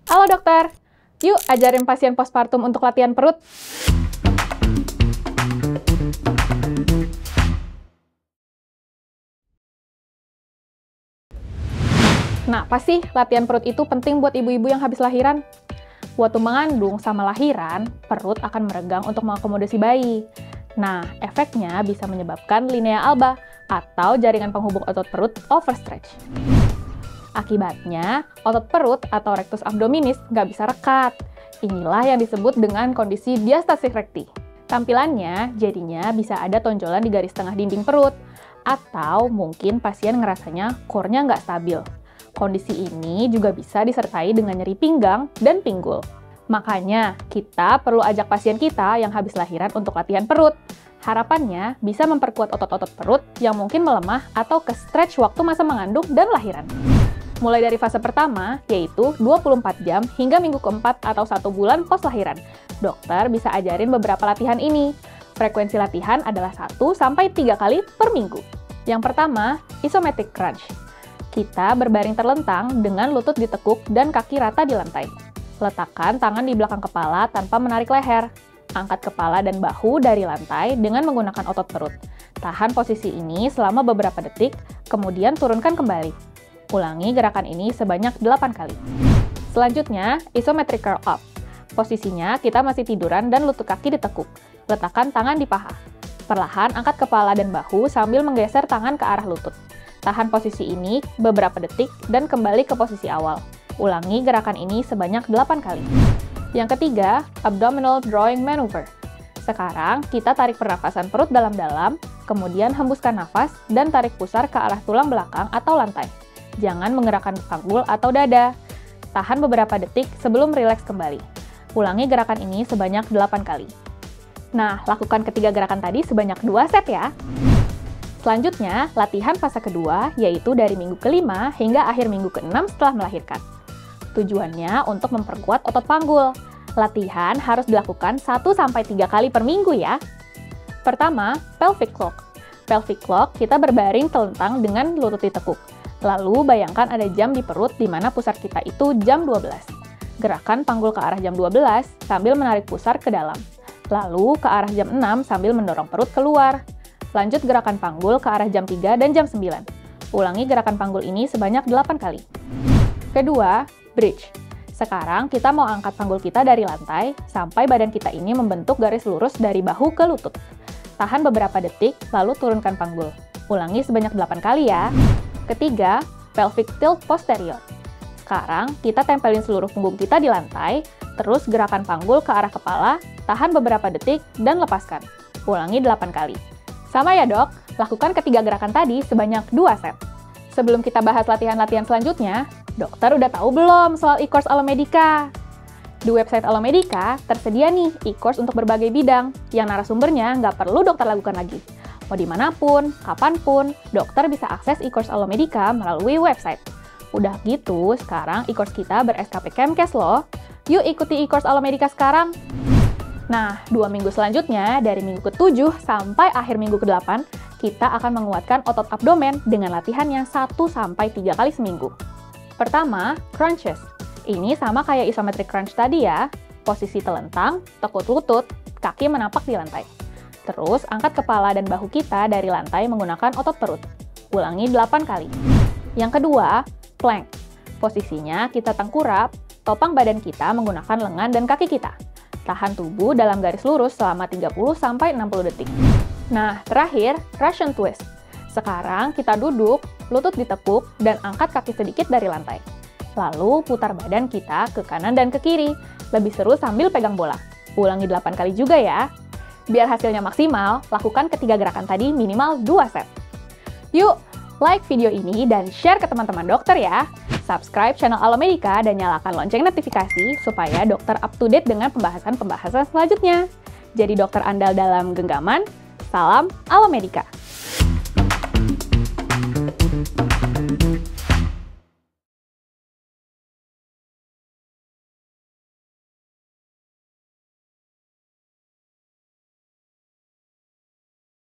Halo dokter, yuk ajarin pasien postpartum untuk latihan perut. Nah, apa sih latihan perut itu penting buat ibu-ibu yang habis lahiran? Waktu mengandung sama lahiran, perut akan meregang untuk mengakomodasi bayi. Nah, efeknya bisa menyebabkan linea alba atau jaringan penghubung otot perut overstretch. Akibatnya, otot perut atau rectus abdominis nggak bisa rekat. Inilah yang disebut dengan kondisi diastasis recti. Tampilannya jadinya bisa ada tonjolan di garis tengah dinding perut, atau mungkin pasien ngerasanya core-nya nggak stabil. Kondisi ini juga bisa disertai dengan nyeri pinggang dan pinggul. Makanya, kita perlu ajak pasien kita yang habis lahiran untuk latihan perut. Harapannya bisa memperkuat otot-otot perut yang mungkin melemah atau ke-stretch waktu masa mengandung dan lahiran. Mulai dari fase pertama, yaitu 24 jam hingga minggu keempat atau 1 bulan pos lahiran. Dokter bisa ajarin beberapa latihan ini. Frekuensi latihan adalah 1-3 kali per minggu. Yang pertama, isometric crunch. Kita berbaring terlentang dengan lutut ditekuk dan kaki rata di lantai. Letakkan tangan di belakang kepala tanpa menarik leher. Angkat kepala dan bahu dari lantai dengan menggunakan otot perut. Tahan posisi ini selama beberapa detik, kemudian turunkan kembali. Ulangi gerakan ini sebanyak 8 kali. Selanjutnya, isometric curl up. Posisinya kita masih tiduran dan lutut kaki ditekuk. Letakkan tangan di paha. Perlahan angkat kepala dan bahu sambil menggeser tangan ke arah lutut. Tahan posisi ini beberapa detik dan kembali ke posisi awal. Ulangi gerakan ini sebanyak 8 kali. Yang ketiga, abdominal drawing maneuver. Sekarang, kita tarik pernafasan perut dalam-dalam, kemudian hembuskan nafas dan tarik pusar ke arah tulang belakang atau lantai. Jangan menggerakkan panggul atau dada. Tahan beberapa detik sebelum rileks kembali. Ulangi gerakan ini sebanyak 8 kali. Nah, lakukan ketiga gerakan tadi sebanyak 2 set ya. Selanjutnya, latihan fase kedua, yaitu dari minggu ke-5 hingga akhir minggu ke-6 setelah melahirkan. Tujuannya untuk memperkuat otot panggul. Latihan harus dilakukan 1-3 kali per minggu ya. Pertama, pelvic clock. Pelvic clock kita berbaring telentang dengan lutut ditekuk. Lalu bayangkan ada jam di perut di mana pusar kita itu jam 12. Gerakan panggul ke arah jam 12 sambil menarik pusar ke dalam. Lalu ke arah jam 6 sambil mendorong perut keluar. Lanjut gerakan panggul ke arah jam 3 dan jam 9. Ulangi gerakan panggul ini sebanyak 8 kali. Kedua, bridge. Sekarang kita mau angkat panggul kita dari lantai sampai badan kita ini membentuk garis lurus dari bahu ke lutut. Tahan beberapa detik, lalu turunkan panggul. Ulangi sebanyak 8 kali ya. Ketiga, pelvic tilt posterior. Sekarang kita tempelin seluruh punggung kita di lantai, terus gerakan panggul ke arah kepala, tahan beberapa detik, dan lepaskan. Ulangi 8 kali. Sama ya dok, lakukan ketiga gerakan tadi sebanyak 2 set. Sebelum kita bahas latihan-latihan selanjutnya, dokter udah tahu belum soal e-course Alomedica? Di website Alomedica, tersedia nih e-course untuk berbagai bidang, yang narasumbernya nggak perlu dokter lakukan lagi. Mau dimanapun, kapanpun, dokter bisa akses e-course Alomedica melalui website. Udah gitu, sekarang e-course kita ber-SKP Kemkes loh. Yuk ikuti e-course Alomedica sekarang! Nah, 2 minggu selanjutnya, dari minggu ke-7 sampai akhir minggu ke-8, kita akan menguatkan otot abdomen dengan latihannya 1-3 kali seminggu. Pertama, crunches. Ini sama kayak isometric crunch tadi ya. Posisi telentang, tekuk lutut, kaki menapak di lantai. Terus, angkat kepala dan bahu kita dari lantai menggunakan otot perut. Ulangi 8 kali. Yang kedua, plank. Posisinya kita tengkurap, topang badan kita menggunakan lengan dan kaki kita. Tahan tubuh dalam garis lurus selama 30-60 detik. Nah, terakhir, Russian twist. Sekarang kita duduk, lutut ditekuk, dan angkat kaki sedikit dari lantai. Lalu putar badan kita ke kanan dan ke kiri. Lebih seru sambil pegang bola. Ulangi 8 kali juga ya. Biar hasilnya maksimal, lakukan ketiga gerakan tadi minimal 2 set. Yuk, like video ini dan share ke teman-teman dokter ya. Subscribe channel Alomedica dan nyalakan lonceng notifikasi supaya dokter up to date dengan pembahasan-pembahasan selanjutnya. Jadi dokter andal dalam genggaman, salam Alomedica.